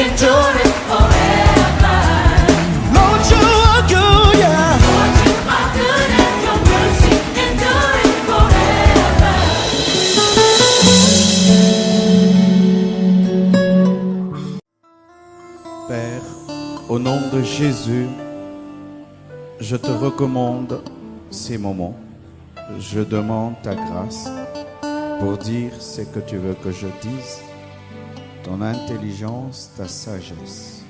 endure it forever. Lord, you are good, yeah. Lord, you are good and your mercy endure it forever. Père, au nom de Jésus, je te recommande ces moments. Je demande ta grâce pour dire ce que tu veux que je dise, ton intelligence, ta sagesse,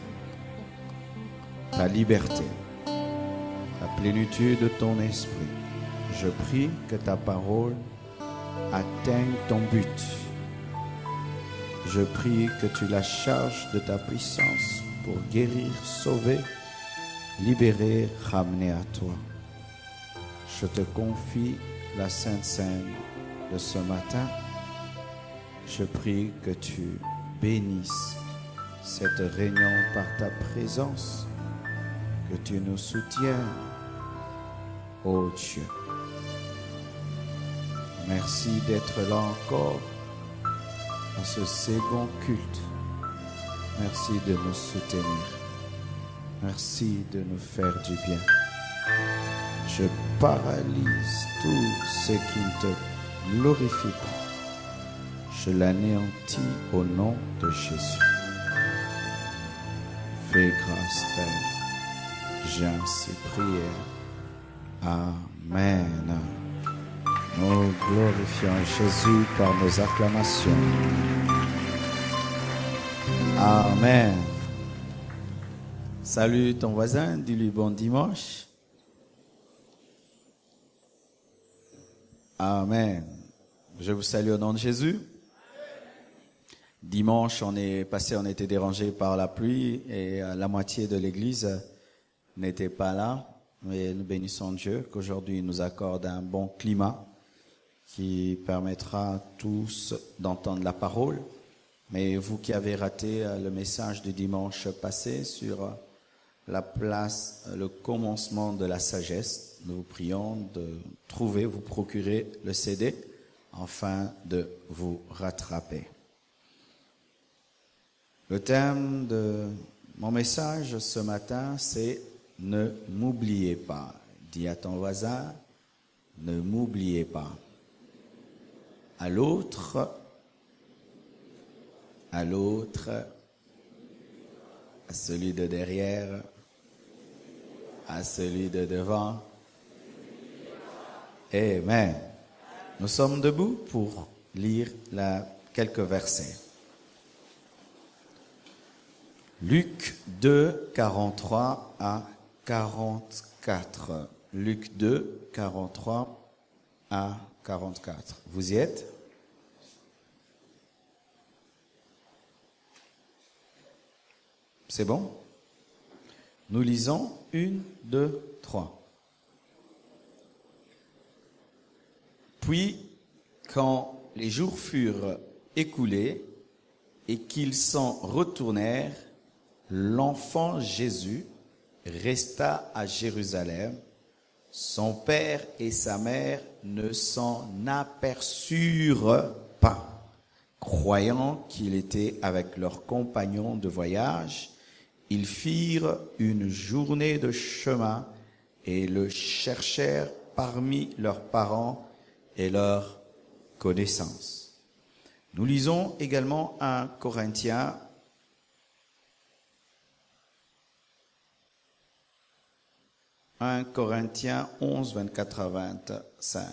ta liberté, la plénitude de ton esprit. Je prie que ta parole atteigne ton but. Je prie que tu la charges de ta puissance pour guérir, sauver, libérer, ramener à toi. Je te confie la Sainte Seine de ce matin. Je prie que tu bénisses cette réunion par ta présence, que tu nous soutiennes, ô Dieu. Merci d'être là encore à ce second culte. Merci de nous soutenir. Merci de nous faire du bien. Je paralyse tout ce qui ne te glorifie pas. Je l'anéantis au nom de Jésus. Fais grâce, Père. J'ai ainsi prié. Amen. Nous glorifions Jésus par nos acclamations. Amen. Salut ton voisin, dis-lui bon dimanche. Amen. Je vous salue au nom de Jésus. Dimanche, on était dérangé par la pluie et la moitié de l'église n'était pas là. Mais nous bénissons Dieu qu'aujourd'hui il nous accorde un bon climat qui permettra à tous d'entendre la parole. Mais vous qui avez raté le message du dimanche passé sur la place, le commencement de la sagesse, nous vous prions de trouver, vous procurer le CD afin de vous rattraper. Le thème de mon message ce matin, c'est « Ne m'oubliez pas ». Dis à ton voisin « Ne m'oubliez pas ». À l'autre, à celui de derrière, à celui de devant. Amen. Nous sommes debout pour lire quelques versets. Luc 2, 43 à 44. Luc 2, 43 à 44. Vous y êtes? C'est bon? Nous lisons 1, 2, 3. Puis, quand les jours furent écoulés et qu'ils s'en retournèrent, l'enfant Jésus resta à Jérusalem. Son père et sa mère ne s'en aperçurent pas, croyant qu'il était avec leurs compagnons de voyage. Ils firent une journée de chemin et le cherchèrent parmi leurs parents et leurs connaissances. Nous lisons également 1 Corinthiens 11, 24 à 25.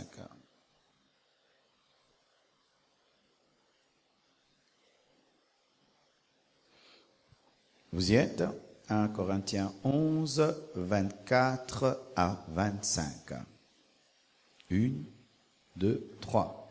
Vous y êtes? 1 Corinthiens 11, 24 à 25. 1, 2, 3.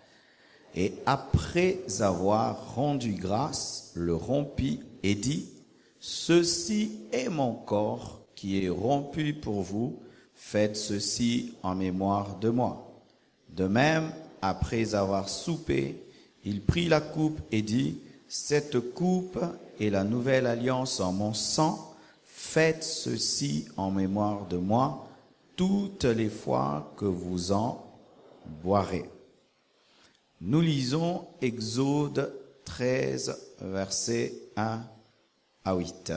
Et après avoir rendu grâce, le rompit et dit, « Ceci est mon corps qui est rompu pour vous, faites ceci en mémoire de moi. » De même, après avoir soupé, il prit la coupe et dit, « Cette coupe est la nouvelle alliance en mon sang, faites ceci en mémoire de moi, toutes les fois que vous en boirez. » Nous lisons Exode 13, versets 1 à 8.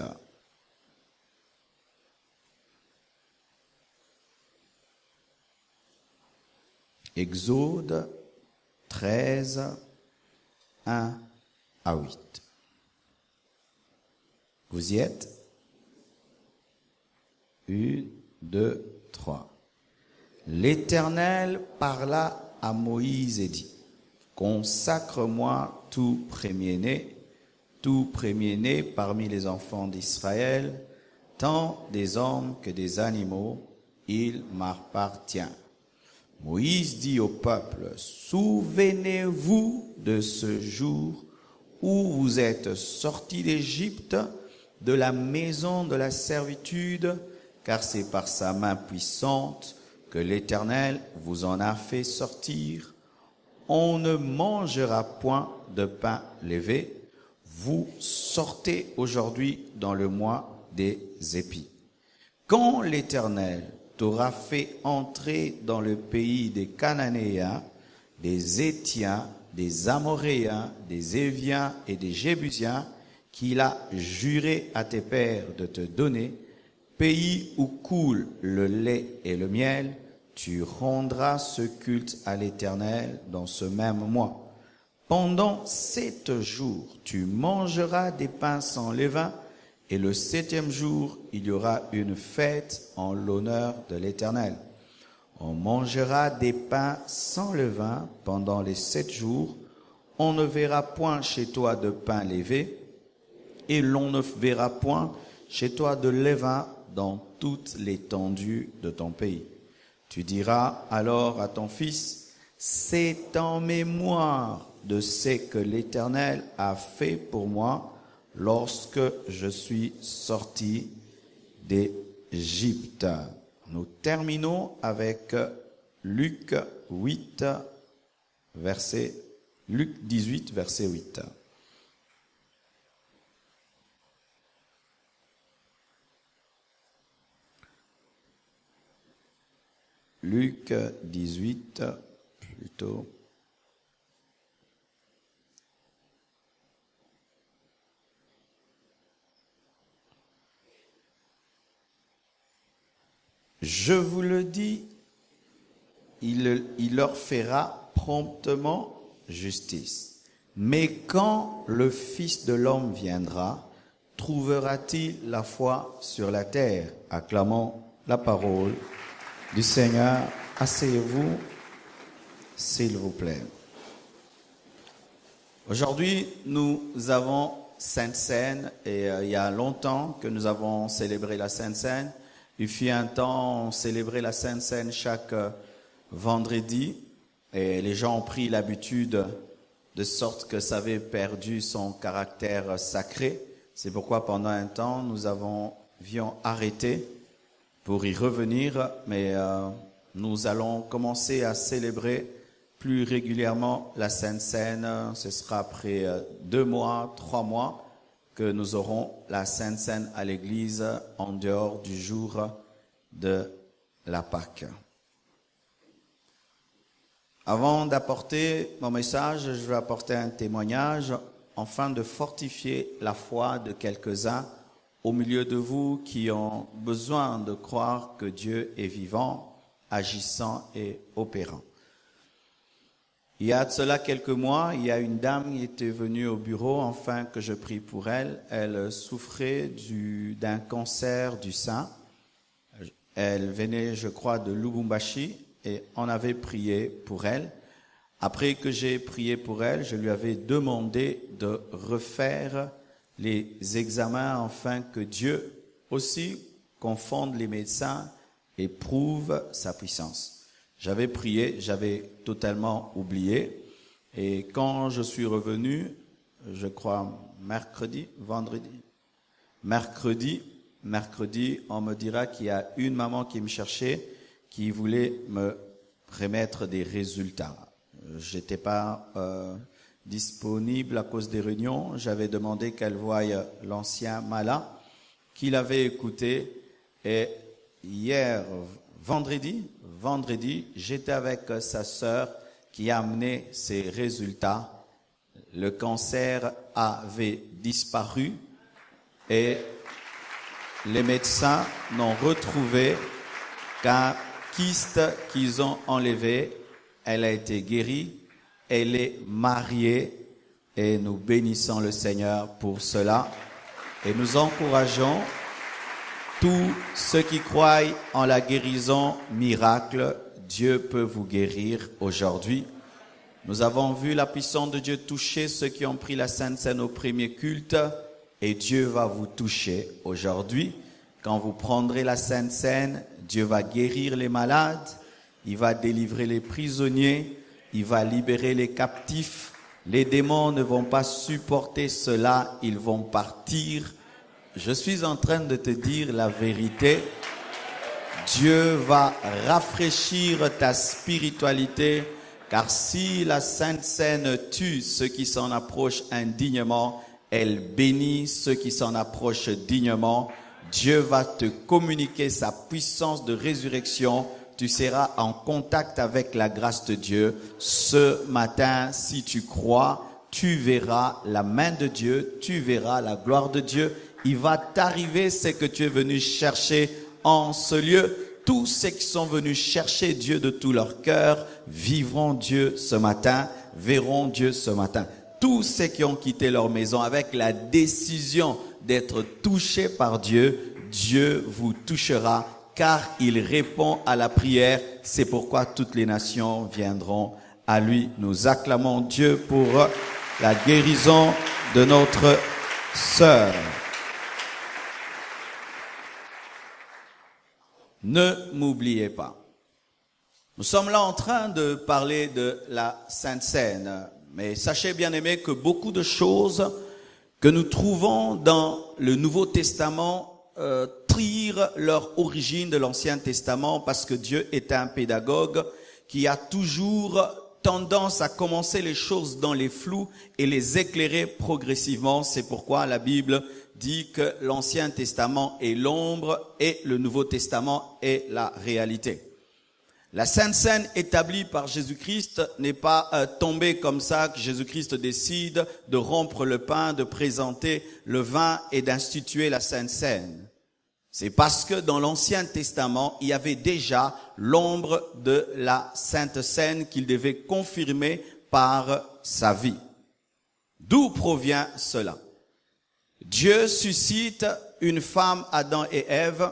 Exode 13, 1 à 8. Vous y êtes? 1, 2, 3. L'Éternel parla à Moïse et dit, consacre-moi tout premier-né parmi les enfants d'Israël, tant des hommes que des animaux, il m'appartient. Moïse dit au peuple, souvenez-vous de ce jour où vous êtes sortis d'Égypte, de la maison de la servitude, car c'est par sa main puissante que l'Éternel vous en a fait sortir. On ne mangera point de pain levé. Vous sortez aujourd'hui dans le mois des épis. Quand l'Éternel t'aura fait entrer dans le pays des Cananéens, des Hétiens, des Amoréens, des Éviens et des Jébusiens, qu'il a juré à tes pères de te donner, pays où coule le lait et le miel, tu rendras ce culte à l'Éternel dans ce même mois. Pendant 7 jours, tu mangeras des pains sans levain, et le 7e jour, il y aura une fête en l'honneur de l'Éternel. On mangera des pains sans levain pendant les 7 jours. On ne verra point chez toi de pain levé, et l'on ne verra point chez toi de levain dans toute l'étendue de ton pays. Tu diras alors à ton fils, c'est en mémoire de ce que l'Éternel a fait pour moi lorsque je suis sorti d'Égypte. Nous terminons avec Luc 18, verset 8. Luc 18, plutôt. Je vous le dis, il leur fera promptement justice. Mais quand le Fils de l'homme viendra, trouvera-t-il la foi sur la terre? Acclamons la parole du Seigneur. Asseyez-vous, s'il vous plaît. Aujourd'hui, nous avons Sainte Seine et il y a longtemps que nous avons célébré la Sainte Seine. Il fut un temps, on célébrait la Sainte Seine chaque vendredi et les gens ont pris l'habitude de sorte que ça avait perdu son caractère sacré. C'est pourquoi pendant un temps, nous avions arrêté pour y revenir, mais nous allons commencer à célébrer plus régulièrement la Sainte Seine. Ce sera après 2 mois, 3 mois que nous aurons la Sainte Seine à l'église en dehors du jour de la Pâque. Avant d'apporter mon message, je vais apporter un témoignage afin de fortifier la foi de quelques-uns au milieu de vous qui ont besoin de croire que Dieu est vivant, agissant et opérant. Il y a de cela quelques mois, il y a une dame qui était venue au bureau afin que je prie pour elle. Elle souffrait d'un cancer du sein. Elle venait, je crois, de Lubumbashi et on avait prié pour elle. Après que j'ai prié pour elle, je lui avais demandé de refaire les examens afin que Dieu aussi confonde les médecins et prouve sa puissance. J'avais prié, j'avais totalement oublié. Et quand je suis revenu, je crois mercredi, on me dira qu'il y a une maman qui me cherchait, qui voulait me remettre des résultats. J'étais pas disponible à cause des réunions. J'avais demandé qu'elle voie l'ancien malin, qu'il avait écouté. Et hier, vendredi, j'étais avec sa sœur qui a amené ses résultats. Le cancer avait disparu et les médecins n'ont retrouvé qu'un kyste qu'ils ont enlevé. Elle a été guérie, elle est mariée et nous bénissons le Seigneur pour cela. Et nous encourageons tous ceux qui croient en la guérison miracle. Dieu peut vous guérir aujourd'hui. Nous avons vu la puissance de Dieu toucher ceux qui ont pris la Sainte Seine au premier culte. Et Dieu va vous toucher aujourd'hui. Quand vous prendrez la Sainte Seine, Dieu va guérir les malades, il va délivrer les prisonniers, il va libérer les captifs. Les démons ne vont pas supporter cela, ils vont partir. Je suis en train de te dire la vérité. Dieu va rafraîchir ta spiritualité, car si la Sainte Seine tue ceux qui s'en approchent indignement, elle bénit ceux qui s'en approchent dignement. Dieu va te communiquer sa puissance de résurrection. Tu seras en contact avec la grâce de Dieu. Ce matin, si tu crois, tu verras la main de Dieu, tu verras la gloire de Dieu. Il va t'arriver ce que tu es venu chercher en ce lieu. Tous ceux qui sont venus chercher Dieu de tout leur cœur vivront Dieu ce matin, verront Dieu ce matin. Tous ceux qui ont quitté leur maison avec la décision d'être touchés par Dieu, Dieu vous touchera car il répond à la prière. C'est pourquoi toutes les nations viendront à lui. Nous acclamons Dieu pour la guérison de notre sœur. Ne m'oubliez pas. Nous sommes là en train de parler de la Sainte Seine. Mais sachez bien aimés que beaucoup de choses que nous trouvons dans le Nouveau Testament tirent leur origine de l'Ancien Testament parce que Dieu est un pédagogue qui a toujours tendance à commencer les choses dans les flous et les éclairer progressivement. C'est pourquoi la Bible dit que l'Ancien Testament est l'ombre et le Nouveau Testament est la réalité. La Sainte Seine établie par Jésus-Christ n'est pas tombée comme ça que Jésus-Christ décide de rompre le pain, de présenter le vin et d'instituer la Sainte Seine. C'est parce que dans l'Ancien Testament, il y avait déjà l'ombre de la Sainte Seine qu'il devait confirmer par sa vie. D'où provient cela? Dieu suscite une femme, Adam et Ève,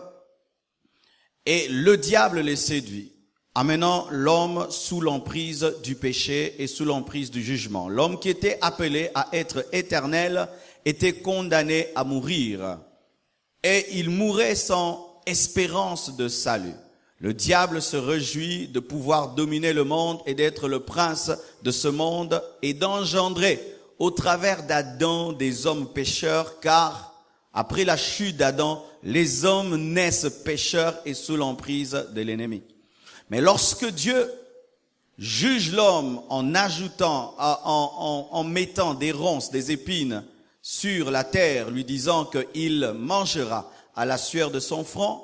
et le diable les séduit, amenant l'homme sous l'emprise du péché et sous l'emprise du jugement. L'homme qui était appelé à être éternel était condamné à mourir. Et il mourait sans espérance de salut. Le diable se réjouit de pouvoir dominer le monde et d'être le prince de ce monde et d'engendrer au travers d'Adam des hommes pécheurs, car après la chute d'Adam, les hommes naissent pécheurs et sous l'emprise de l'ennemi. Mais lorsque Dieu juge l'homme en ajoutant, en mettant des ronces, des épines sur la terre, lui disant qu'il mangera à la sueur de son front,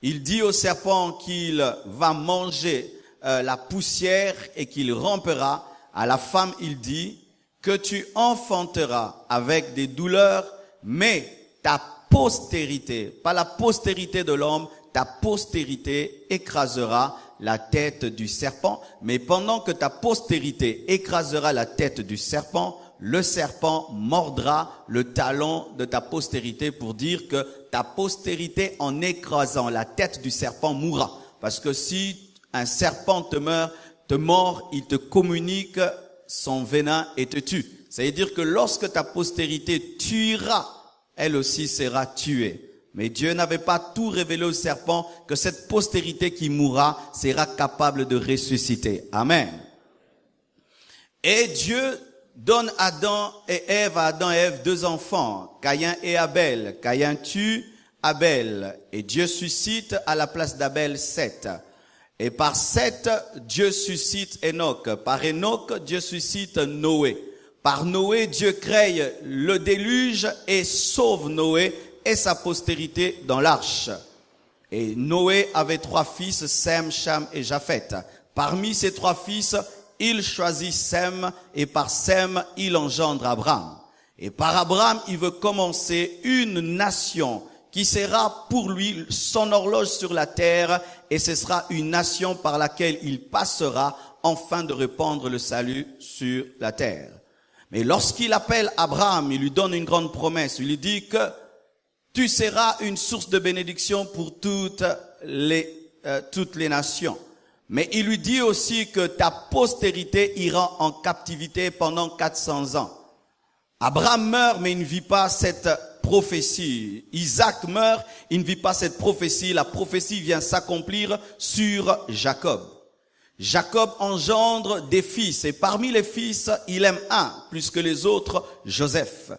il dit au serpent qu'il va manger la poussière et qu'il rampera. À la femme, il dit que tu enfanteras avec des douleurs, mais ta postérité, pas la postérité de l'homme, ta postérité écrasera la tête du serpent. Mais pendant que ta postérité écrasera la tête du serpent, le serpent mordra le talon de ta postérité pour dire que ta postérité, en écrasant la tête du serpent, mourra. Parce que si un serpent te mord, il te communique son venin et te tue. C'est-à-dire que lorsque ta postérité tuera, elle aussi sera tuée. Mais Dieu n'avait pas tout révélé au serpent que cette postérité qui mourra sera capable de ressusciter. Amen. Et Dieu donne à Adam et Ève deux enfants, Caïn et Abel. Caïn tue Abel et Dieu suscite à la place d'Abel Seth. Et par Seth, Dieu suscite Enoch. Par Enoch, Dieu suscite Noé. Par Noé, Dieu crée le déluge et sauve Noé et sa postérité dans l'arche. Et Noé avait 3 fils, Sem, Cham et Japheth. Parmi ces 3 fils, il choisit Sem et par Sem, il engendre Abraham. Et par Abraham, il veut commencer une nation qui sera pour lui son horloge sur la terre, et ce sera une nation par laquelle il passera afin de répandre le salut sur la terre. Mais lorsqu'il appelle Abraham, il lui donne une grande promesse. Il lui dit que tu seras une source de bénédiction pour toutes les nations. Mais il lui dit aussi que ta postérité ira en captivité pendant 400 ans. Abraham meurt, mais il ne vit pas cette prophétie. Isaac meurt, il ne vit pas cette prophétie. La prophétie vient s'accomplir sur Jacob. Jacob engendre des fils, et parmi les fils, il aime un plus que les autres, Joseph.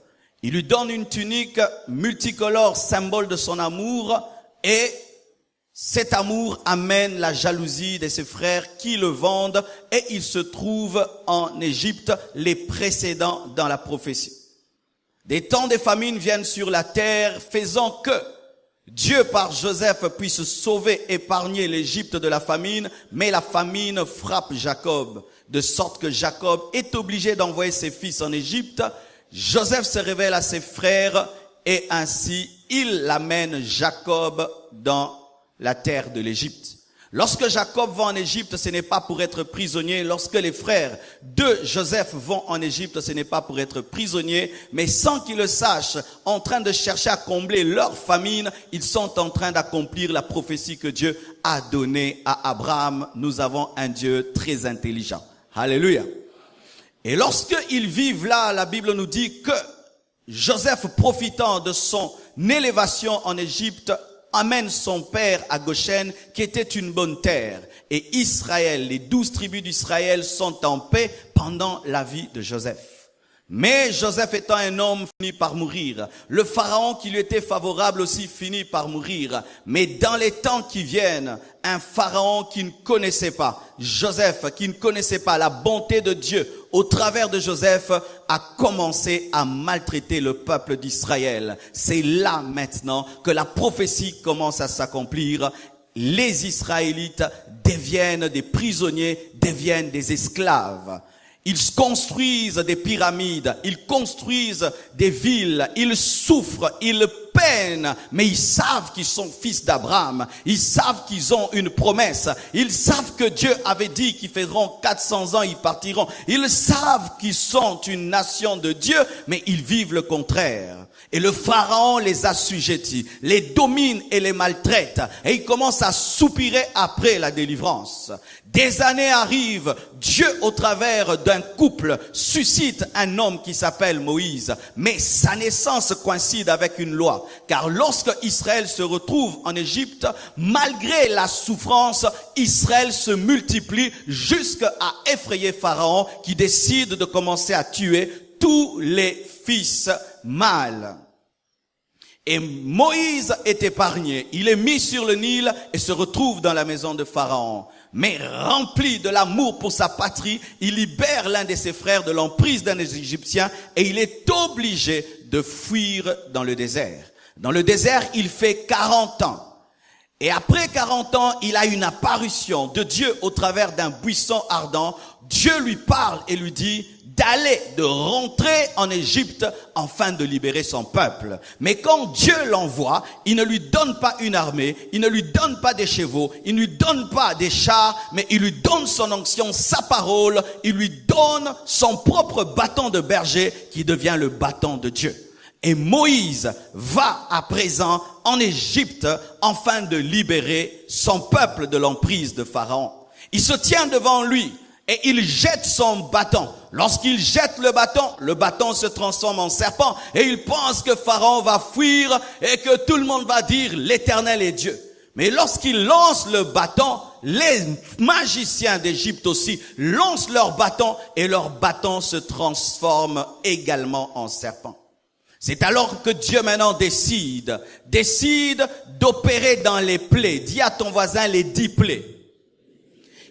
Il lui donne une tunique multicolore, symbole de son amour, et cet amour amène la jalousie de ses frères qui le vendent, et il se trouve en Égypte, les précédents dans la prophétie. Des temps de famine viennent sur la terre, faisant que Dieu, par Joseph, puisse sauver, épargner l'Égypte de la famine, mais la famine frappe Jacob, de sorte que Jacob est obligé d'envoyer ses fils en Égypte. Joseph se révèle à ses frères, et ainsi il amène Jacob dans la terre de l'Égypte. Lorsque Jacob va en Égypte, ce n'est pas pour être prisonnier. Lorsque les frères de Joseph vont en Égypte, ce n'est pas pour être prisonniers, mais sans qu'ils le sachent, en train de chercher à combler leur famine, ils sont en train d'accomplir la prophétie que Dieu a donnée à Abraham. Nous avons un Dieu très intelligent. Alléluia. Et lorsqu'ils vivent là, la Bible nous dit que Joseph, profitant de son élévation en Égypte, amène son père à Goshen, qui était une bonne terre. Et Israël, les 12 tribus d'Israël sont en paix pendant la vie de Joseph. Mais Joseph étant un homme finit par mourir. Le pharaon qui lui était favorable aussi finit par mourir. Mais dans les temps qui viennent, un pharaon qui ne connaissait pas Joseph, qui ne connaissait pas la bonté de Dieu au travers de Joseph, a commencé à maltraiter le peuple d'Israël. C'est là maintenant que la prophétie commence à s'accomplir. Les Israélites deviennent des prisonniers, deviennent des esclaves. Ils construisent des pyramides, ils construisent des villes, ils souffrent, ils peinent, mais ils savent qu'ils sont fils d'Abraham, ils savent qu'ils ont une promesse, ils savent que Dieu avait dit qu'ils feront 400 ans, ils partiront, ils savent qu'ils sont une nation de Dieu, mais ils vivent le contraire. Et le pharaon les assujettit, les domine et les maltraite. Et il commence à soupirer après la délivrance. Des années arrivent, Dieu au travers d'un couple suscite un homme qui s'appelle Moïse. Mais sa naissance coïncide avec une loi. Car lorsque Israël se retrouve en Égypte, malgré la souffrance, Israël se multiplie jusqu'à effrayer Pharaon qui décide de commencer à tuer tous les fils mâles. Et Moïse est épargné. Il est mis sur le Nil et se retrouve dans la maison de Pharaon. Mais rempli de l'amour pour sa patrie, il libère l'un de ses frères de l'emprise d'un Égyptien et il est obligé de fuir dans le désert. Dans le désert, il fait 40 ans. Et après 40 ans, il a une apparition de Dieu au travers d'un buisson ardent. Dieu lui parle et lui dit de rentrer en Égypte afin de libérer son peuple. Mais quand Dieu l'envoie, il ne lui donne pas une armée, il ne lui donne pas des chevaux, il ne lui donne pas des chars, mais il lui donne son onction, sa parole, il lui donne son propre bâton de berger qui devient le bâton de Dieu. Et Moïse va à présent en Égypte afin de libérer son peuple de l'emprise de Pharaon. Il se tient devant lui et il jette son bâton. Lorsqu'il jette le bâton se transforme en serpent et il pense que Pharaon va fuir et que tout le monde va dire l'Éternel est Dieu. Mais lorsqu'il lance le bâton, les magiciens d'Égypte aussi lancent leur bâton et leur bâton se transforme également en serpent. C'est alors que Dieu maintenant décide d'opérer dans les plaies. Dis à ton voisin les 10 plaies.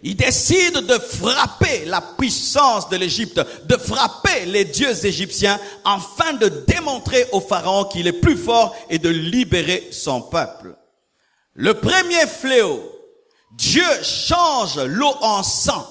Il décide de frapper la puissance de l'Égypte, de frapper les dieux égyptiens afin de démontrer au pharaon qu'il est plus fort et de libérer son peuple. Le premier fléau, Dieu change l'eau en sang.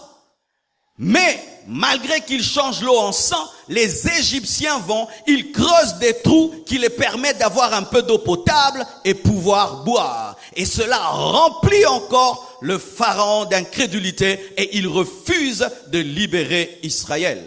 Mais malgré qu'ils changent l'eau en sang, les Égyptiens vont, ils creusent des trous qui les permettent d'avoir un peu d'eau potable et pouvoir boire. Et cela remplit encore le Pharaon d'incrédulité et il refuse de libérer Israël.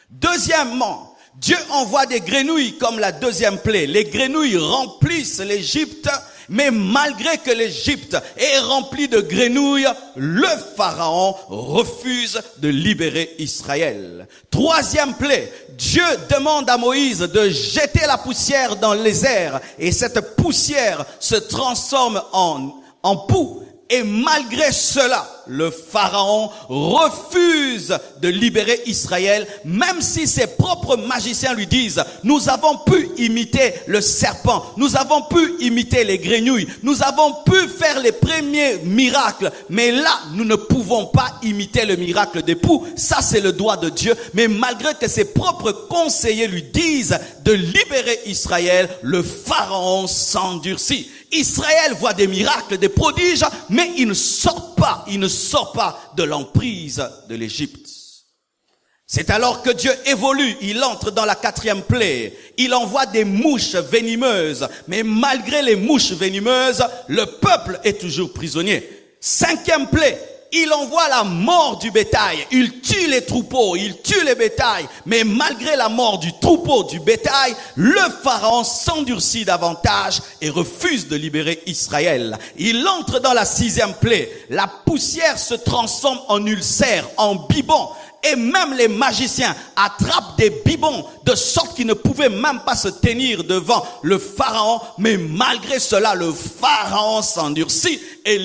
Deuxièmement, Dieu envoie des grenouilles comme la deuxième plaie. Les grenouilles remplissent l'Égypte, mais malgré que l'Égypte est remplie de grenouilles, le Pharaon refuse de libérer Israël. Troisième plaie, Dieu demande à Moïse de jeter la poussière dans les airs et cette poussière se transforme en poux. Et malgré cela, le Pharaon refuse de libérer Israël, même si ses propres magiciens lui disent, nous avons pu imiter le serpent, nous avons pu imiter les grenouilles, nous avons pu faire les premiers miracles, mais là, nous ne pouvons pas imiter le miracle des poux. Ça, c'est le doigt de Dieu. Mais malgré que ses propres conseillers lui disent de libérer Israël, le Pharaon s'endurcit. Israël voit des miracles, des prodiges, mais il ne sort pas de l'emprise de l'Égypte. C'est alors que Dieu évolue, il entre dans la quatrième plaie. Il envoie des mouches venimeuses, mais malgré les mouches venimeuses, le peuple est toujours prisonnier. Cinquième plaie, il envoie la mort du bétail. Il tue les troupeaux, il tue les bétails. Mais malgré la mort du troupeau, du bétail, le Pharaon s'endurcit davantage et refuse de libérer Israël. Il entre dans la sixième plaie. La poussière se transforme en ulcère, en bibon. Et même les magiciens attrapent des bibons de sorte qu'ils ne pouvaient même pas se tenir devant le Pharaon. Mais malgré cela, le Pharaon s'endurcit et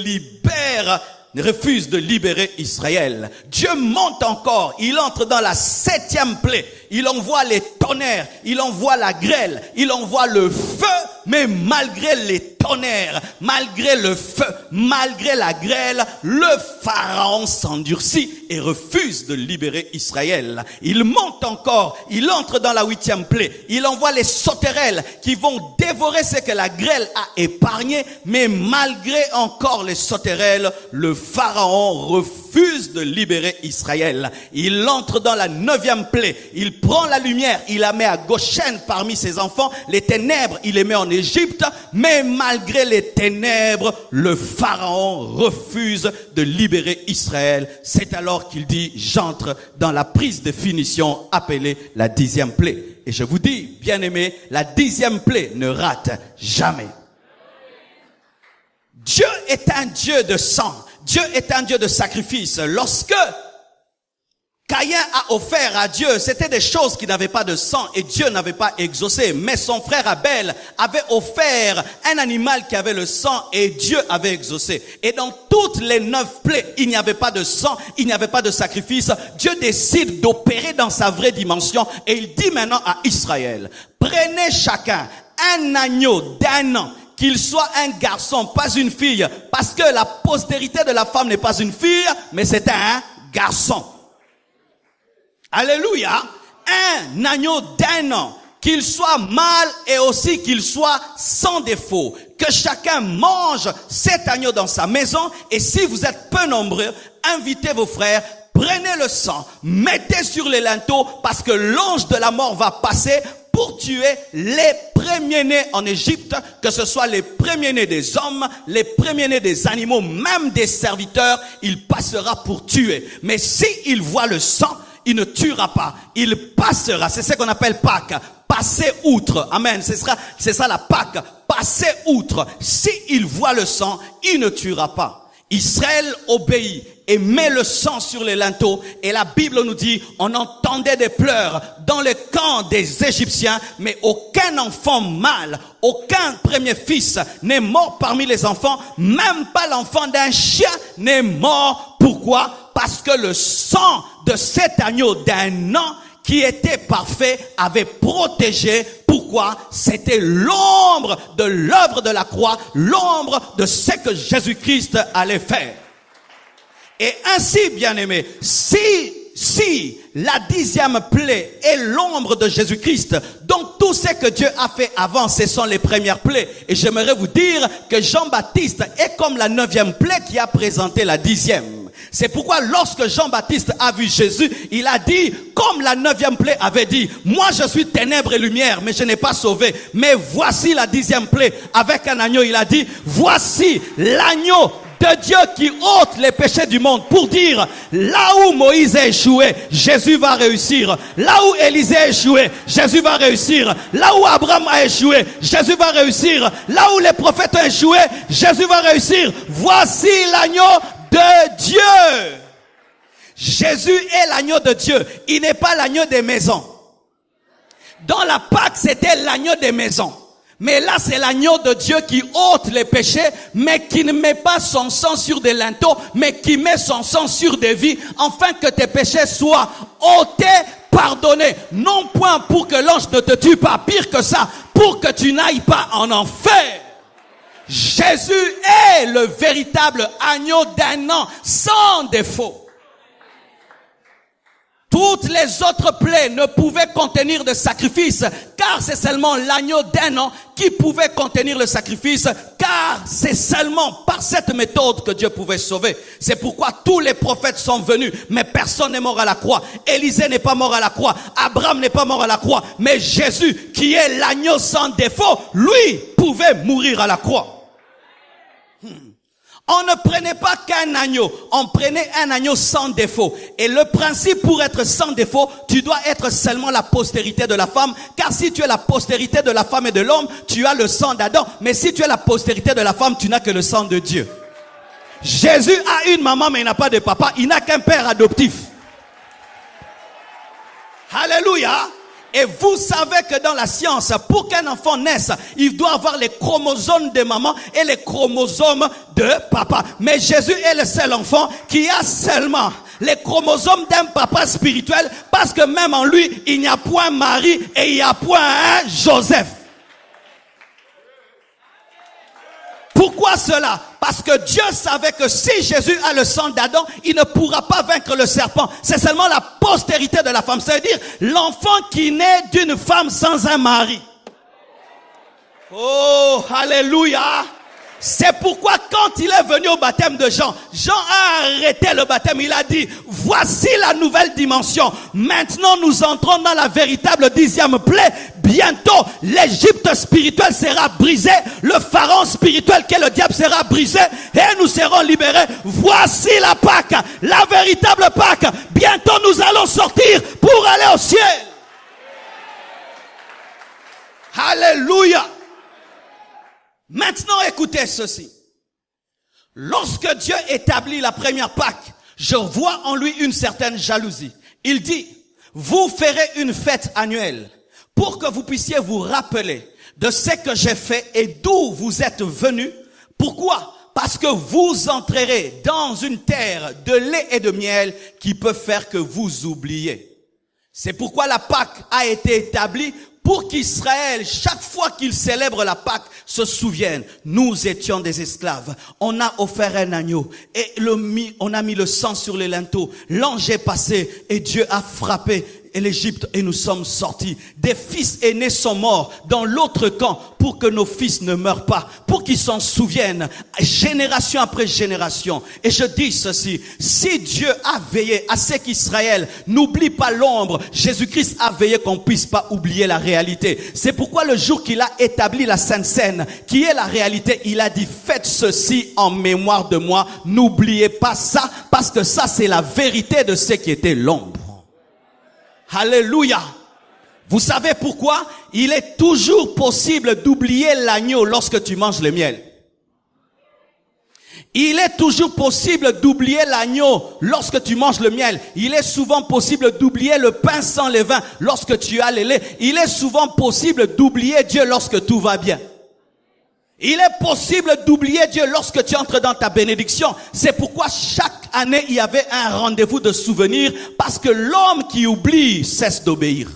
refuse de libérer Israël. Dieu monte encore, il entre dans la septième plaie. Il envoie les tonnerres, il envoie la grêle, il envoie le feu, mais malgré les tonnerres, malgré le feu, malgré la grêle, le Pharaon s'endurcit et refuse de libérer Israël. Il monte encore, il entre dans la huitième plaie, il envoie les sauterelles qui vont dévorer ce que la grêle a épargné, mais malgré encore les sauterelles, le Pharaon refuse de libérer Israël. Il entre dans la neuvième plaie, il prend la lumière, il la met à Goshen parmi ses enfants, les ténèbres, il les met en Égypte, mais malgré les ténèbres, le Pharaon refuse de libérer Israël. C'est alors qu'il dit, j'entre dans la prise de finition appelée la dixième plaie. Et je vous dis, bien-aimés, la dixième plaie ne rate jamais. Dieu est un Dieu de sang. Dieu est un Dieu de sacrifice. Lorsque Caïn a offert à Dieu, c'était des choses qui n'avaient pas de sang et Dieu n'avait pas exaucé. Mais son frère Abel avait offert un animal qui avait le sang et Dieu avait exaucé. Et dans toutes les 9 plaies, il n'y avait pas de sang, il n'y avait pas de sacrifice. Dieu décide d'opérer dans sa vraie dimension et il dit maintenant à Israël, prenez chacun un agneau d'1 an, qu'il soit un garçon, pas une fille, parce que la postérité de la femme n'est pas une fille, mais c'est un garçon. Alléluia. Un agneau d'1 an, qu'il soit mâle et aussi qu'il soit sans défaut. Que chacun mange cet agneau dans sa maison. Et si vous êtes peu nombreux, invitez vos frères, prenez le sang, mettez sur les linteaux parce que l'ange de la mort va passer pour tuer les premiers-nés en Égypte, que ce soit les premiers-nés des hommes, les premiers-nés des animaux, même des serviteurs, il passera pour tuer. Mais s'il voit le sang, il ne tuera pas, il passera. C'est ce qu'on appelle Pâques. Passer outre. Amen. C'est ça la Pâques. Passer outre. S'il voit le sang, il ne tuera pas. Israël obéit et met le sang sur les linteaux. Et la Bible nous dit, on entendait des pleurs dans le camp des Égyptiens, mais aucun enfant mâle, aucun premier fils n'est mort parmi les enfants, même pas l'enfant d'un chien n'est mort. Pourquoi? Parce que le sang de cet agneau d'1 an qui était parfait avait protégé. Pourquoi? C'était l'ombre de l'œuvre de la croix, l'ombre de ce que Jésus-Christ allait faire. Et ainsi, bien-aimés, si la 10e plaie est l'ombre de Jésus-Christ, donc tout ce que Dieu a fait avant, ce sont les premières plaies. Et j'aimerais vous dire que Jean-Baptiste est comme la 9e plaie qui a présenté la 10e. C'est pourquoi lorsque Jean-Baptiste a vu Jésus, il a dit, comme la 9e plaie avait dit, moi je suis ténèbres et lumière, mais je n'ai pas sauvé. Mais voici la 10e plaie. Avec un agneau, il a dit, voici l'agneau de Dieu qui ôte les péchés du monde, pour dire, là où Moïse a échoué, Jésus va réussir. Là où Élisée a échoué, Jésus va réussir. Là où Abraham a échoué, Jésus va réussir. Là où les prophètes ont échoué, Jésus va réussir. Voici l'agneau de Dieu. Jésus est l'agneau de Dieu. Il n'est pas l'agneau des maisons. Dans la Pâque, c'était l'agneau des maisons. Mais là, c'est l'agneau de Dieu qui ôte les péchés, mais qui ne met pas son sang sur des linteaux, mais qui met son sang sur des vies, afin que tes péchés soient ôtés, pardonnés. Non point pour que l'ange ne te tue pas, pire que ça, pour que tu n'ailles pas en enfer. Jésus est le véritable agneau d'un an, sans défaut. Toutes les autres plaies ne pouvaient contenir de sacrifice, car c'est seulement l'agneau d'un an qui pouvait contenir le sacrifice, car c'est seulement par cette méthode que Dieu pouvait sauver. C'est pourquoi tous les prophètes sont venus, mais personne n'est mort à la croix. Élisée n'est pas mort à la croix, Abraham n'est pas mort à la croix, mais Jésus, qui est l'agneau sans défaut, lui pouvait mourir à la croix. On ne prenait pas qu'un agneau, on prenait un agneau sans défaut. Et le principe pour être sans défaut, tu dois être seulement la postérité de la femme. Car si tu es la postérité de la femme et de l'homme, tu as le sang d'Adam. Mais si tu es la postérité de la femme, tu n'as que le sang de Dieu. Jésus a une maman mais il n'a pas de papa, il n'a qu'un père adoptif. Alléluia. Et vous savez que dans la science, pour qu'un enfant naisse, il doit avoir les chromosomes de maman et les chromosomes de papa. Mais Jésus est le seul enfant qui a seulement les chromosomes d'un papa spirituel, parce que même en lui, il n'y a point Marie et il n'y a point un Joseph. Pourquoi cela? Parce que Dieu savait que si Jésus a le sang d'Adam, il ne pourra pas vaincre le serpent. C'est seulement la postérité de la femme. C'est-à-dire l'enfant qui naît d'une femme sans un mari. Oh, alléluia! C'est pourquoi quand il est venu au baptême de Jean, Jean a arrêté le baptême. Il a dit, voici la nouvelle dimension. Maintenant, nous entrons dans la véritable 10e plaie. Bientôt, l'Égypte spirituelle sera brisée. Le pharaon spirituel qu'est le diable sera brisé. Et nous serons libérés. Voici la Pâque, la véritable Pâque. Bientôt, nous allons sortir pour aller au ciel. Alléluia. Maintenant, écoutez ceci. Lorsque Dieu établit la première Pâque, je vois en lui une certaine jalousie. Il dit, vous ferez une fête annuelle pour que vous puissiez vous rappeler de ce que j'ai fait et d'où vous êtes venus. Pourquoi? Parce que vous entrerez dans une terre de lait et de miel qui peut faire que vous oubliez. C'est pourquoi la Pâque a été établie pour qu'Israël, chaque fois qu'il célèbre la Pâque, se souvienne, nous étions des esclaves. On a offert un agneau et on a mis le sang sur les linteaux. L'ange est passé et Dieu a frappé l'Égypte et nous sommes sortis. Des fils aînés sont morts dans l'autre camp pour que nos fils ne meurent pas, pour qu'ils s'en souviennent génération après génération. Et je dis ceci, si Dieu a veillé à ce qu'Israël n'oublie pas l'ombre, Jésus-Christ a veillé qu'on puisse pas oublier la réalité. C'est pourquoi le jour qu'il a établi la Sainte Seine, qui est la réalité, il a dit, faites ceci en mémoire de moi, n'oubliez pas ça, parce que ça c'est la vérité de ce qui était l'ombre. Alléluia. Vous savez pourquoi? Il est toujours possible d'oublier l'agneau lorsque tu manges le miel. Il est toujours possible d'oublier l'agneau lorsque tu manges le miel. Il est souvent possible d'oublier le pain sans levain lorsque tu as le lait. Il est souvent possible d'oublier Dieu lorsque tout va bien. Il est possible d'oublier Dieu lorsque tu entres dans ta bénédiction. C'est pourquoi chaque année, il y avait un rendez-vous de souvenirs, parce que l'homme qui oublie cesse d'obéir.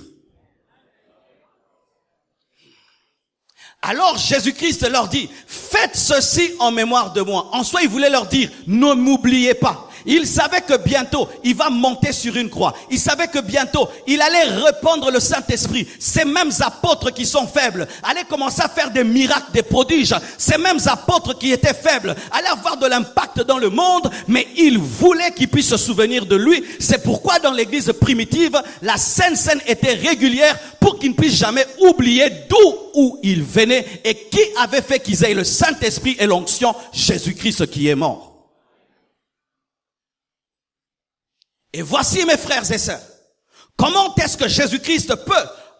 Alors Jésus-Christ leur dit, faites ceci en mémoire de moi. En soi, il voulait leur dire, ne m'oubliez pas. Il savait que bientôt, il va monter sur une croix. Il savait que bientôt, il allait répandre le Saint-Esprit. Ces mêmes apôtres qui sont faibles allaient commencer à faire des miracles, des prodiges. Ces mêmes apôtres qui étaient faibles allaient avoir de l'impact dans le monde, mais il voulait qu'ils puissent se souvenir de lui. C'est pourquoi dans l'église primitive, la Sainte Seine était régulière pour qu'ils ne puissent jamais oublier d'où où ils venaient et qui avait fait qu'ils aient le Saint-Esprit et l'onction, Jésus-Christ qui est mort. Et voici mes frères et sœurs, comment est-ce que Jésus-Christ peut,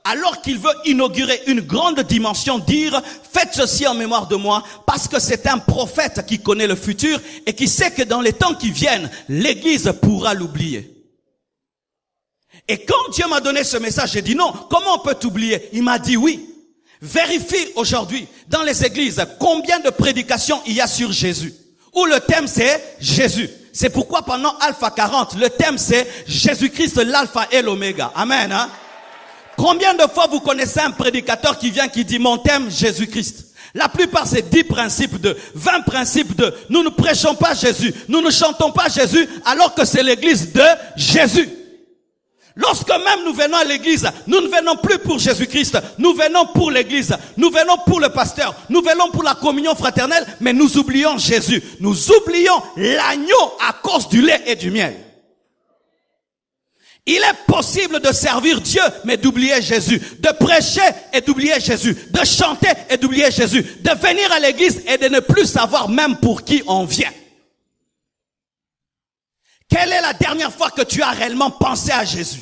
alors qu'il veut inaugurer une grande dimension, dire « Faites ceci en mémoire de moi » parce que c'est un prophète qui connaît le futur et qui sait que dans les temps qui viennent, l'Église pourra l'oublier. Et quand Dieu m'a donné ce message, j'ai dit non, comment on peut t'oublier? Il m'a dit oui. Vérifie aujourd'hui dans les églises combien de prédications il y a sur Jésus. Où le thème c'est Jésus. C'est pourquoi pendant Alpha 40, le thème c'est Jésus-Christ l'alpha et l'oméga. Amen. Hein? Combien de fois vous connaissez un prédicateur qui vient qui dit mon thème Jésus-Christ? La plupart c'est 10 principes de 20 principes de nous ne prêchons pas Jésus, nous ne chantons pas Jésus alors que c'est l'église de Jésus. Lorsque même nous venons à l'église, nous ne venons plus pour Jésus-Christ, nous venons pour l'église, nous venons pour le pasteur, nous venons pour la communion fraternelle, mais nous oublions Jésus. Nous oublions l'agneau à cause du lait et du miel. Il est possible de servir Dieu, mais d'oublier Jésus, de prêcher et d'oublier Jésus, de chanter et d'oublier Jésus, de venir à l'église et de ne plus savoir même pour qui on vient. Quelle est la dernière fois que tu as réellement pensé à Jésus?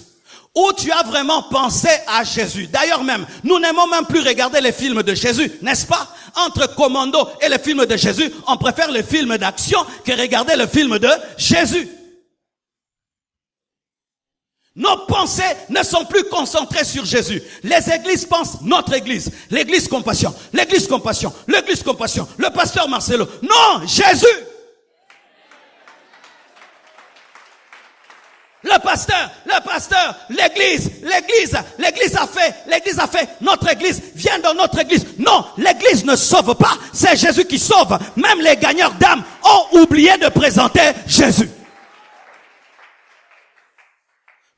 Où tu as vraiment pensé à Jésus? D'ailleurs même, nous n'aimons même plus regarder les films de Jésus, n'est-ce pas? Entre Commando et les films de Jésus, on préfère les films d'action que regarder le film de Jésus. Nos pensées ne sont plus concentrées sur Jésus. Les églises pensent notre église. L'église compassion, l'église compassion, l'église compassion, le pasteur Marcelo. Non, Jésus! Le pasteur, l'église a fait, notre église vient dans notre église. Non, l'église ne sauve pas, c'est Jésus qui sauve. Même les gagneurs d'âmes ont oublié de présenter Jésus.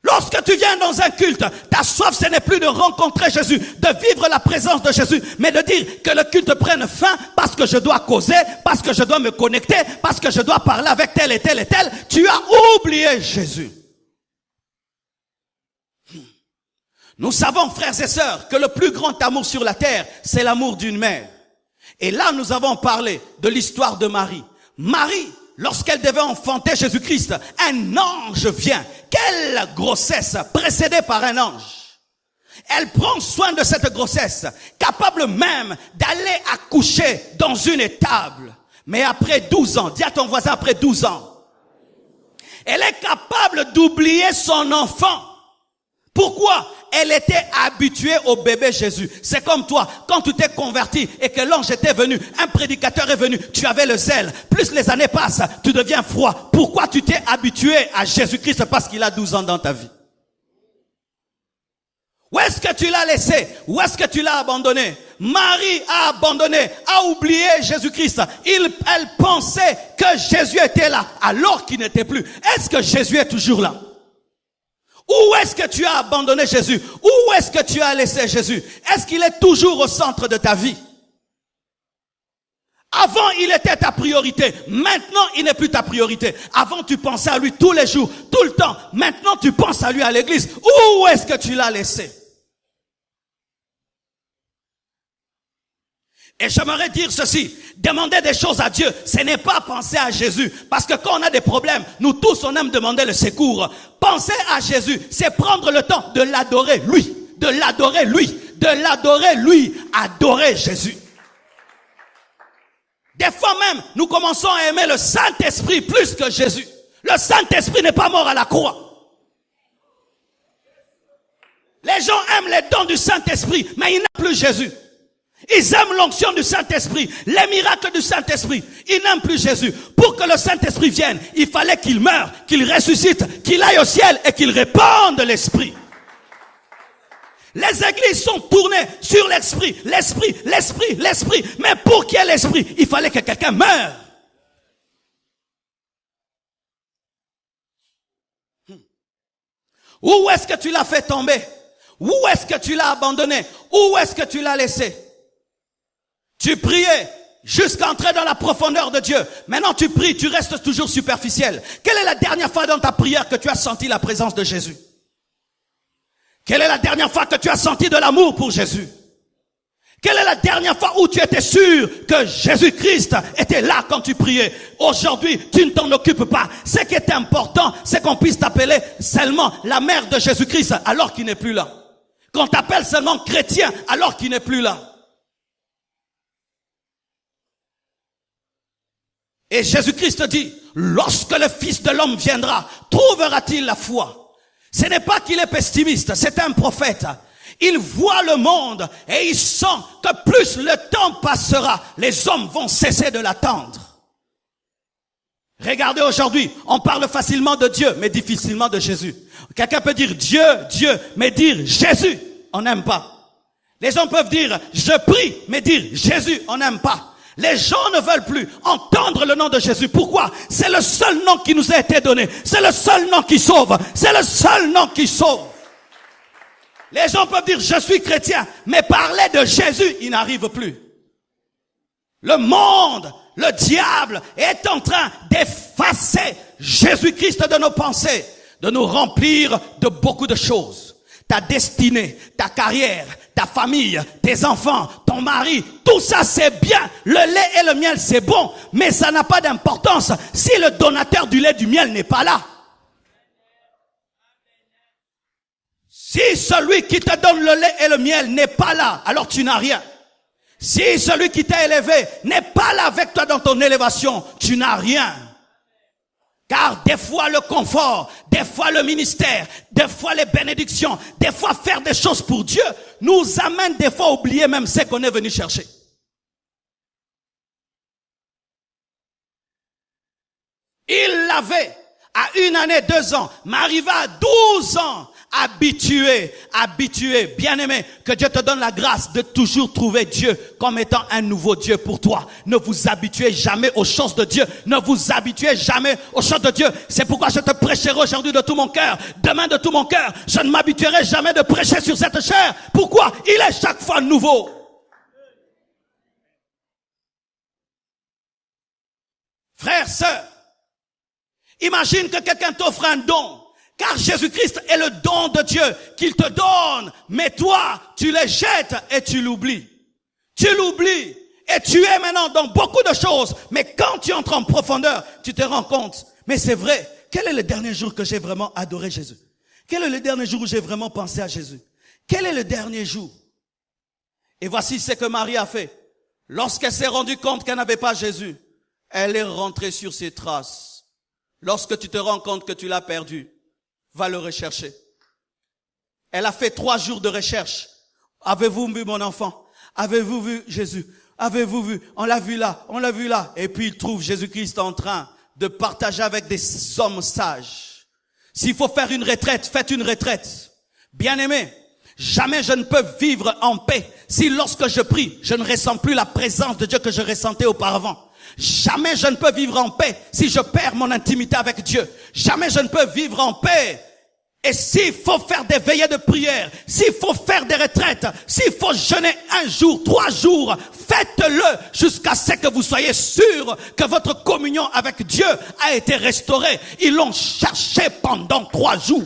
Lorsque tu viens dans un culte, ta soif ce n'est plus de rencontrer Jésus, de vivre la présence de Jésus, mais de dire que le culte prenne fin parce que je dois causer, parce que je dois me connecter, parce que je dois parler avec tel et tel et tel. Tu as oublié Jésus. Nous savons, frères et sœurs, que le plus grand amour sur la terre, c'est l'amour d'une mère. Et là, nous avons parlé de l'histoire de Marie. Marie, lorsqu'elle devait enfanter Jésus-Christ, un ange vient. Quelle grossesse précédée par un ange. Elle prend soin de cette grossesse, capable même d'aller accoucher dans une étable. Mais après 12 ans, dis à ton voisin après 12 ans, elle est capable d'oublier son enfant. Pourquoi? Elle était habituée au bébé Jésus. C'est comme toi, quand tu t'es converti et que l'ange était venu, un prédicateur est venu, tu avais le zèle. Plus les années passent, tu deviens froid. Pourquoi tu t'es habitué à Jésus-Christ? Parce qu'il a 12 ans dans ta vie. Où est-ce que tu l'as laissé? Où est-ce que tu l'as abandonné? Marie a abandonné, a oublié Jésus-Christ. Elle pensait que Jésus était là, alors qu'il n'était plus. Est-ce que Jésus est toujours là? Où est-ce que tu as abandonné Jésus? Où est-ce que tu as laissé Jésus? Est-ce qu'il est toujours au centre de ta vie? Avant, il était ta priorité. Maintenant, il n'est plus ta priorité. Avant, tu pensais à lui tous les jours, tout le temps. Maintenant, tu penses à lui à l'église. Où est-ce que tu l'as laissé? Et j'aimerais dire ceci, demander des choses à Dieu, ce n'est pas penser à Jésus. Parce que quand on a des problèmes, nous tous on aime demander le secours. Penser à Jésus, c'est prendre le temps de l'adorer lui, de l'adorer lui, de l'adorer lui, adorer Jésus. Des fois même, nous commençons à aimer le Saint-Esprit plus que Jésus. Le Saint-Esprit n'est pas mort à la croix. Les gens aiment les dons du Saint-Esprit, mais ils n'aiment plus Jésus. Ils aiment l'onction du Saint-Esprit, les miracles du Saint-Esprit. Ils n'aiment plus Jésus. Pour que le Saint-Esprit vienne, il fallait qu'il meure, qu'il ressuscite, qu'il aille au ciel et qu'il répande l'Esprit. Les églises sont tournées sur l'Esprit, l'Esprit, l'Esprit, l'Esprit. Mais pour qu'il y ait l'Esprit, il fallait que quelqu'un meure. Où est-ce que tu l'as fait tomber? Où est-ce que tu l'as abandonné? Où est-ce que tu l'as laissé? Tu priais jusqu'à entrer dans la profondeur de Dieu. Maintenant tu pries, tu restes toujours superficiel. Quelle est la dernière fois dans ta prière que tu as senti la présence de Jésus? Quelle est la dernière fois que tu as senti de l'amour pour Jésus? Quelle est la dernière fois où tu étais sûr que Jésus-Christ était là quand tu priais? Aujourd'hui, tu ne t'en occupes pas. Ce qui est important, c'est qu'on puisse t'appeler seulement la mère de Jésus-Christ alors qu'il n'est plus là. Qu'on t'appelle seulement chrétien alors qu'il n'est plus là. Et Jésus-Christ dit, lorsque le Fils de l'homme viendra, trouvera-t-il la foi? Ce n'est pas qu'il est pessimiste, c'est un prophète. Il voit le monde et il sent que plus le temps passera, les hommes vont cesser de l'attendre. Regardez aujourd'hui, on parle facilement de Dieu, mais difficilement de Jésus. Quelqu'un peut dire Dieu, Dieu, mais dire Jésus, on n'aime pas. Les gens peuvent dire je prie, mais dire Jésus, on n'aime pas. Les gens ne veulent plus entendre le nom de Jésus. Pourquoi? C'est le seul nom qui nous a été donné. C'est le seul nom qui sauve. C'est le seul nom qui sauve. Les gens peuvent dire je suis chrétien, mais parler de Jésus, ils n'arrivent plus. Le monde, le diable est en train d'effacer Jésus-Christ de nos pensées, de nous remplir de beaucoup de choses. Ta destinée, ta carrière, ta famille, tes enfants, ton mari, tout ça c'est bien. Le lait et le miel c'est bon, mais ça n'a pas d'importance si le donateur du lait et du miel n'est pas là. Si celui qui te donne le lait et le miel n'est pas là, alors tu n'as rien. Si celui qui t'a élevé n'est pas là avec toi dans ton élévation, tu n'as rien. Car des fois le confort, des fois le ministère, des fois les bénédictions, des fois faire des choses pour Dieu, nous amène des fois à oublier même ce qu'on est venu chercher. Il l'avait à 1 année, 2 ans, mais arrivé à 12 ans, habitué, bien-aimé, que Dieu te donne la grâce de toujours trouver Dieu comme étant un nouveau Dieu pour toi. Ne vous habituez jamais aux choses de Dieu. Ne vous habituez jamais aux choses de Dieu. C'est pourquoi je te prêcherai aujourd'hui de tout mon cœur. Demain de tout mon cœur. Je ne m'habituerai jamais de prêcher sur cette chair. Pourquoi? Il est chaque fois nouveau. Frères, sœurs, imagine que quelqu'un t'offre un don. Car Jésus-Christ est le don de Dieu qu'il te donne. Mais toi, tu les jettes et tu l'oublies. Tu l'oublies et tu es maintenant dans beaucoup de choses. Mais quand tu entres en profondeur, tu te rends compte. Mais c'est vrai, quel est le dernier jour que j'ai vraiment adoré Jésus? Quel est le dernier jour où j'ai vraiment pensé à Jésus? Quel est le dernier jour? Et voici ce que Marie a fait. Lorsqu'elle s'est rendue compte qu'elle n'avait pas Jésus, elle est rentrée sur ses traces. Lorsque tu te rends compte que tu l'as perdu, va le rechercher. Elle a fait 3 jours de recherche. Avez-vous vu mon enfant? Avez-vous vu Jésus? Avez-vous vu? On l'a vu là, on l'a vu là. Et puis il trouve Jésus-Christ en train de partager avec des hommes sages. S'il faut faire une retraite, faites une retraite. Bien-aimé, jamais je ne peux vivre en paix si lorsque je prie, je ne ressens plus la présence de Dieu que je ressentais auparavant. Jamais je ne peux vivre en paix si je perds mon intimité avec Dieu. Jamais je ne peux vivre en paix. Et s'il faut faire des veillées de prière, s'il faut faire des retraites, s'il faut jeûner 1 jour, 3 jours, faites-le jusqu'à ce que vous soyez sûr que votre communion avec Dieu a été restaurée. Ils l'ont cherché pendant 3 jours.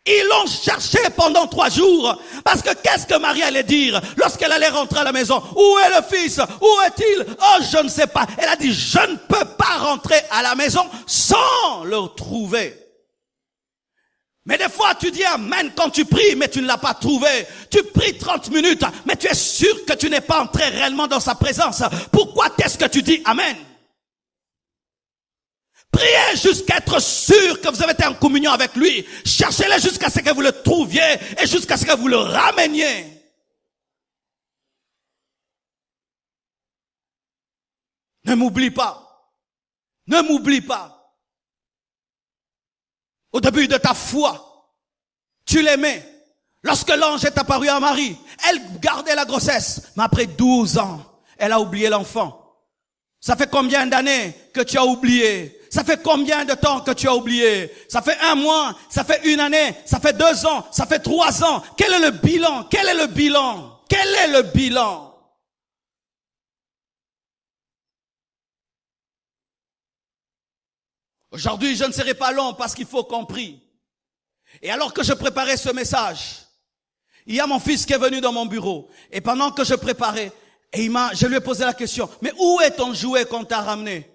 Ils l'ont cherché pendant 3 jours. Parce que qu'est-ce que Marie allait dire lorsqu'elle allait rentrer à la maison? Où est le fils? Où est-il? Oh, je ne sais pas. Elle a dit, je ne peux pas rentrer à la maison sans le trouver. Mais des fois, tu dis amen quand tu pries, mais tu ne l'as pas trouvé. Tu pries 30 minutes, mais tu es sûr que tu n'es pas entré réellement dans sa présence. Pourquoi est-ce que tu dis amen? Priez jusqu'à être sûr que vous avez été en communion avec lui. Cherchez-le jusqu'à ce que vous le trouviez et jusqu'à ce que vous le rameniez. Ne m'oublie pas. Ne m'oublie pas. Au début de ta foi, tu l'aimais. Lorsque l'ange est apparu à Marie, elle gardait la grossesse. Mais après 12 ans, elle a oublié l'enfant. Ça fait combien d'années que tu as oublié? Ça fait combien de temps que tu as oublié? Ça fait 1 mois, ça fait 1 année, ça fait 2 ans, ça fait 3 ans. Quel est le bilan? Quel est le bilan? Quel est le bilan? Aujourd'hui, je ne serai pas long parce qu'il faut qu'on prie. Et alors que je préparais ce message, il y a mon fils qui est venu dans mon bureau. Et pendant que je préparais, je lui ai posé la question, mais où est ton jouet qu'on t'a ramené?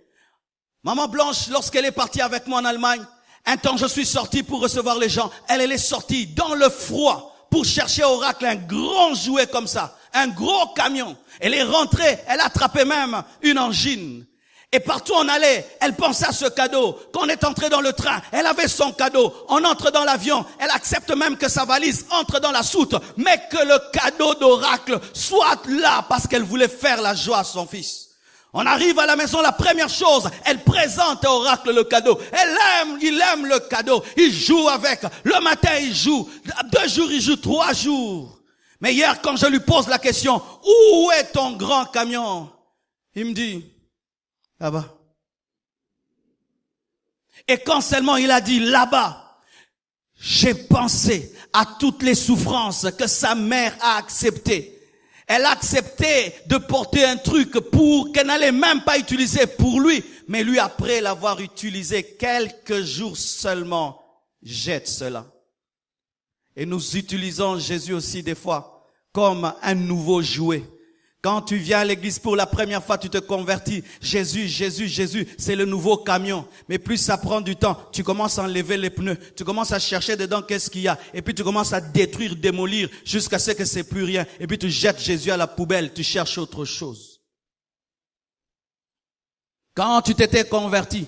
Maman Blanche, lorsqu'elle est partie avec moi en Allemagne, un temps je suis sorti pour recevoir les gens. Elle est sortie dans le froid pour chercher au Oracle un grand jouet comme ça, un gros camion. Elle est rentrée, elle a attrapé même une angine. Et partout où on allait, elle pensait à ce cadeau. Quand on est entré dans le train, elle avait son cadeau. On entre dans l'avion, elle accepte même que sa valise entre dans la soute, mais que le cadeau d'Oracle soit là parce qu'elle voulait faire la joie à son fils. On arrive à la maison, la première chose, elle présente à Oracle le cadeau. Il aime le cadeau. Il joue avec. Le matin, il joue. 2 jours, il joue. 3 jours. Mais hier, quand je lui pose la question, où est ton grand camion? Il me dit, là-bas. Et quand seulement il a dit là-bas, j'ai pensé à toutes les souffrances que sa mère a acceptées. Elle a accepté de porter un truc qu'elle n'allait même pas utiliser pour lui. Mais lui, après l'avoir utilisé quelques jours seulement, jette cela. Et nous utilisons Jésus aussi des fois comme un nouveau jouet. Quand tu viens à l'église pour la première fois, tu te convertis. Jésus, Jésus, Jésus, c'est le nouveau camion. Mais plus ça prend du temps, tu commences à enlever les pneus. Tu commences à chercher dedans qu'est-ce qu'il y a. Et puis tu commences à détruire, démolir, jusqu'à ce que c'est plus rien. Et puis tu jettes Jésus à la poubelle, tu cherches autre chose. Quand tu t'étais converti,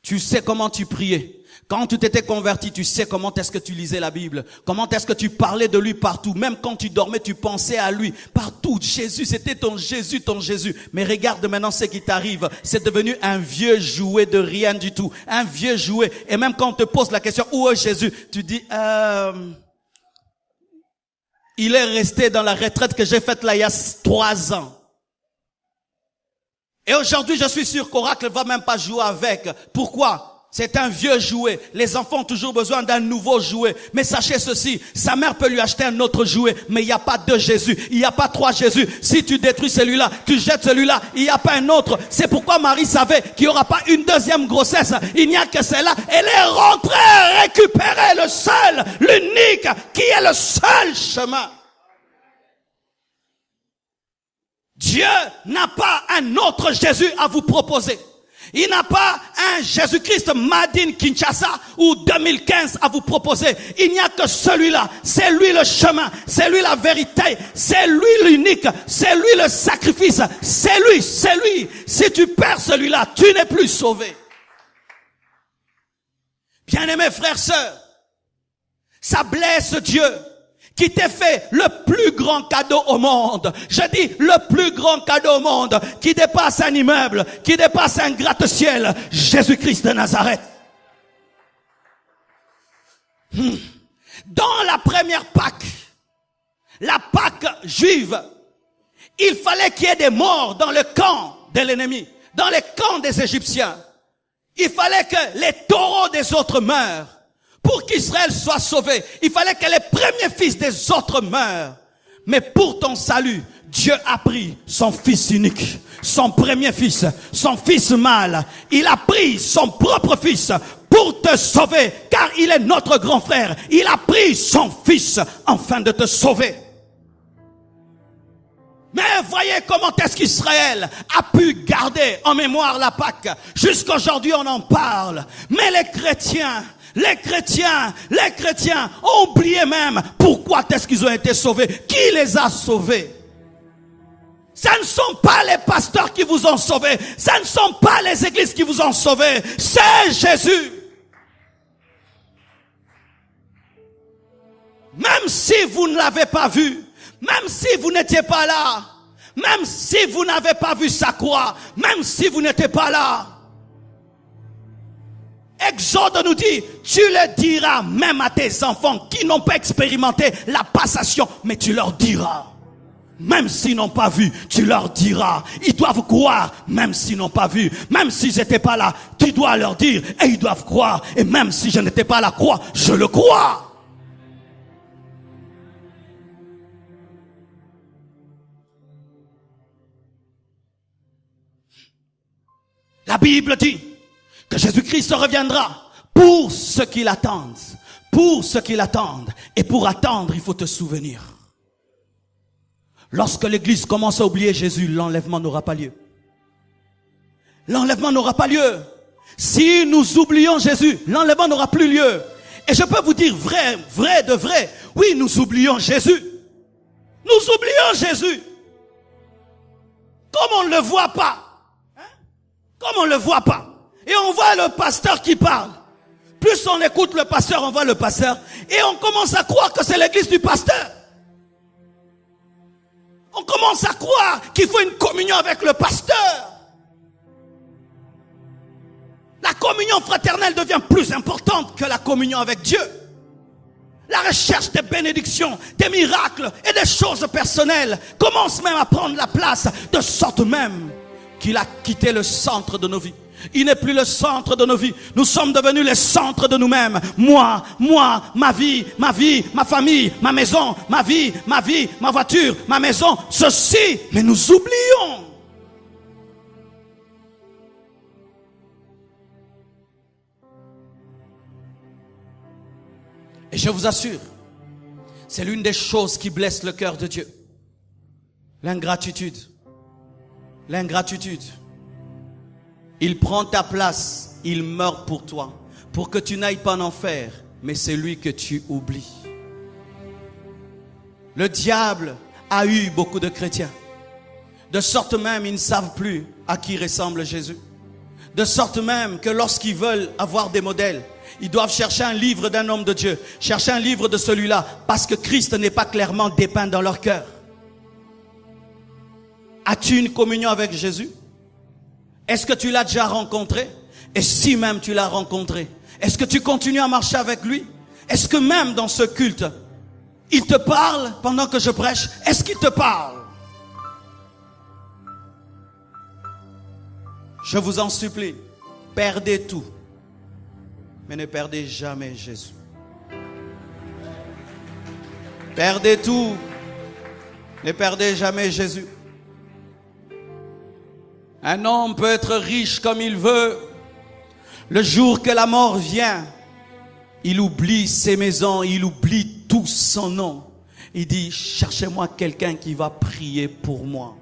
tu sais comment tu priais. Quand tu t'étais converti, tu sais comment est-ce que tu lisais la Bible. Comment est-ce que tu parlais de lui partout. Même quand tu dormais, tu pensais à lui. Partout, Jésus, c'était ton Jésus, ton Jésus. Mais regarde maintenant ce qui t'arrive. C'est devenu un vieux jouet de rien du tout. Un vieux jouet. Et même quand on te pose la question, où est Jésus? Tu dis, il est resté dans la retraite que j'ai faite là il y a 3 ans. Et aujourd'hui, je suis sûr qu'Oracle ne va même pas jouer avec. Pourquoi? C'est un vieux jouet. Les enfants ont toujours besoin d'un nouveau jouet. Mais sachez ceci, sa mère peut lui acheter un autre jouet. Mais il n'y a pas 2 Jésus. Il n'y a pas 3 Jésus. Si tu détruis celui-là, tu jettes celui-là, il n'y a pas un autre. C'est pourquoi Marie savait qu'il n'y aura pas une 2e grossesse. Il n'y a que celle-là. Elle est rentrée récupérer le seul, l'unique, qui est le seul chemin. Dieu n'a pas un autre Jésus à vous proposer. Il n'a pas un Jésus-Christ Made in Kinshasa ou 2015 à vous proposer. Il n'y a que celui-là. C'est lui le chemin. C'est lui la vérité. C'est lui l'unique. C'est lui le sacrifice. C'est lui. C'est lui. Si tu perds celui-là, tu n'es plus sauvé. Bien-aimés frères, sœurs, ça blesse Dieu qui t'ait fait le plus grand cadeau au monde. Je dis le plus grand cadeau au monde, qui dépasse un immeuble, qui dépasse un gratte-ciel, Jésus-Christ de Nazareth. Dans la première Pâque, la Pâque juive, il fallait qu'il y ait des morts dans le camp de l'ennemi, dans les camps des Égyptiens. Il fallait que les taureaux des autres meurent. Pour qu'Israël soit sauvé, il fallait que les premiers fils des autres meurent. Mais pour ton salut, Dieu a pris son fils unique, son premier fils, son fils mâle. Il a pris son propre fils pour te sauver, car il est notre grand frère. Il a pris son fils afin de te sauver. Mais voyez comment est-ce qu'Israël a pu garder en mémoire la Pâque. Jusqu'aujourd'hui, on en parle. Mais les chrétiens ont oublié même pourquoi est-ce qu'ils ont été sauvés. Qui les a sauvés? Ce ne sont pas les pasteurs qui vous ont sauvés. Ce ne sont pas les églises qui vous ont sauvés. C'est Jésus. Même si vous ne l'avez pas vu, même si vous n'étiez pas là, même si vous n'avez pas vu sa croix, même si vous n'étiez pas là, Exode nous dit, tu le diras même à tes enfants qui n'ont pas expérimenté la passation, mais tu leur diras. même s'ils n'ont pas vu, tu leur diras. Ils doivent croire, même s'ils n'ont pas vu. Même si j'étais pas là, tu dois leur dire. Et ils doivent croire. Et même si je n'étais pas à la croix, je le crois. La Bible dit que Jésus-Christ reviendra pour ceux qui l'attendent. Pour ceux qui l'attendent. Et pour attendre, il faut te souvenir. Lorsque l'Église commence à oublier Jésus, l'enlèvement n'aura pas lieu. L'enlèvement n'aura pas lieu. Si nous oublions Jésus, l'enlèvement n'aura plus lieu. Et je peux vous dire vrai, vrai de vrai, oui, nous oublions Jésus. Nous oublions Jésus. Comme on ne le voit pas. Comme on ne le voit pas. Et on voit le pasteur qui parle. Plus on écoute le pasteur, on voit le pasteur. Et on commence à croire que c'est l'église du pasteur. On commence à croire qu'il faut une communion avec le pasteur. La communion fraternelle devient plus importante que la communion avec Dieu. La recherche des bénédictions, des miracles et des choses personnelles commence même à prendre la place, de sorte même qu'il a quitté le centre de nos vies. Il n'est plus le centre de nos vies. Nous sommes devenus les centres de nous-mêmes. Moi, ma vie, ma famille, ma maison, ma vie, ma voiture, ma maison, ceci. Mais nous oublions. Et je vous assure, c'est l'une des choses qui blesse le cœur de Dieu. L'ingratitude. L'ingratitude. Il prend ta place, il meurt pour toi, pour que tu n'ailles pas en enfer, mais c'est lui que tu oublies. Le diable a eu beaucoup de chrétiens, de sorte même ils ne savent plus à qui ressemble Jésus. De sorte même que lorsqu'ils veulent avoir des modèles, ils doivent chercher un livre d'un homme de Dieu, chercher un livre de celui-là, parce que Christ n'est pas clairement dépeint dans leur cœur. As-tu une communion avec Jésus? Est-ce que tu l'as déjà rencontré? Et si même tu l'as rencontré, est-ce que tu continues à marcher avec lui? Est-ce que même dans ce culte, il te parle pendant que je prêche? Est-ce qu'il te parle? Je vous en supplie, perdez tout, mais ne perdez jamais Jésus. Perdez tout, ne perdez jamais Jésus. Un homme peut être riche comme il veut. Le jour que la mort vient, il oublie ses maisons, il oublie tout son nom. Il dit, cherchez-moi quelqu'un qui va prier pour moi.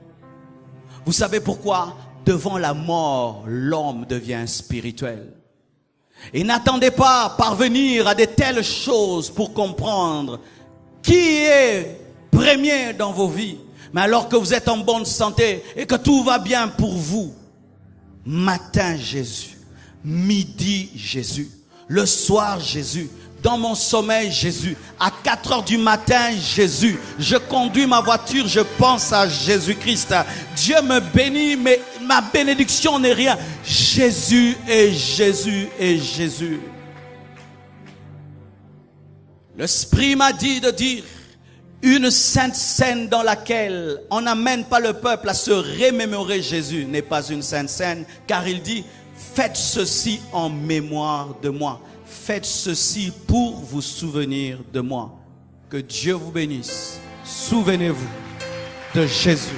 Vous savez pourquoi? Devant la mort, l'homme devient spirituel. Et n'attendez pas parvenir à de telles choses pour comprendre qui est premier dans vos vies. Mais alors que vous êtes en bonne santé et que tout va bien pour vous, matin Jésus, midi Jésus, le soir Jésus, dans mon sommeil Jésus, à 4 heures du matin Jésus, je conduis ma voiture, je pense à Jésus-Christ. Dieu me bénit, mais ma bénédiction n'est rien. Jésus et Jésus et Jésus. L'Esprit m'a dit de dire une sainte scène dans laquelle on n'amène pas le peuple à se remémorer Jésus n'est pas une sainte scène, car il dit faites ceci en mémoire de moi. Faites ceci pour vous souvenir de moi. Que Dieu vous bénisse. Souvenez-vous de Jésus.